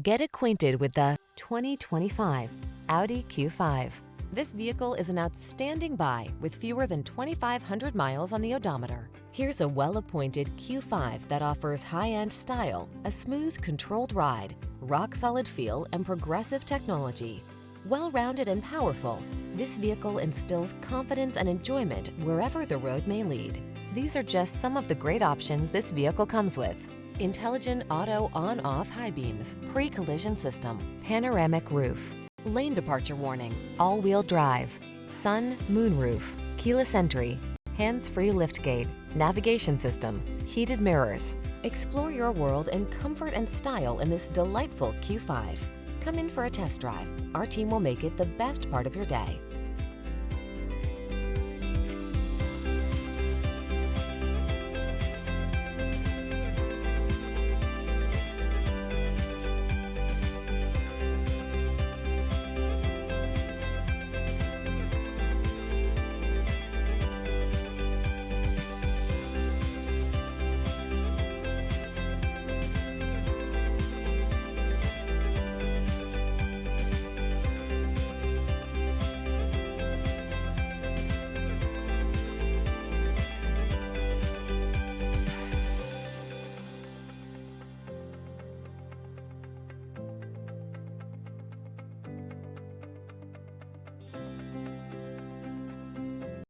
Get acquainted with the 2025 Audi Q5. This vehicle is an outstanding buy with fewer than 2,500 miles on the odometer. Here's a well-appointed Q5 that offers high-end style, a smooth, controlled ride, rock-solid feel, and progressive technology. Well-rounded and powerful, this vehicle instills confidence and enjoyment wherever the road may lead. These are just some of the great options this vehicle comes with: intelligent auto on-off high beams, pre-collision system, panoramic roof, lane departure warning, all-wheel drive, sun, moon roof, keyless entry, hands-free liftgate, navigation system, heated mirrors. Explore your world in comfort and style in this delightful Q5. Come in for a test drive. Our team will make it the best part of your day.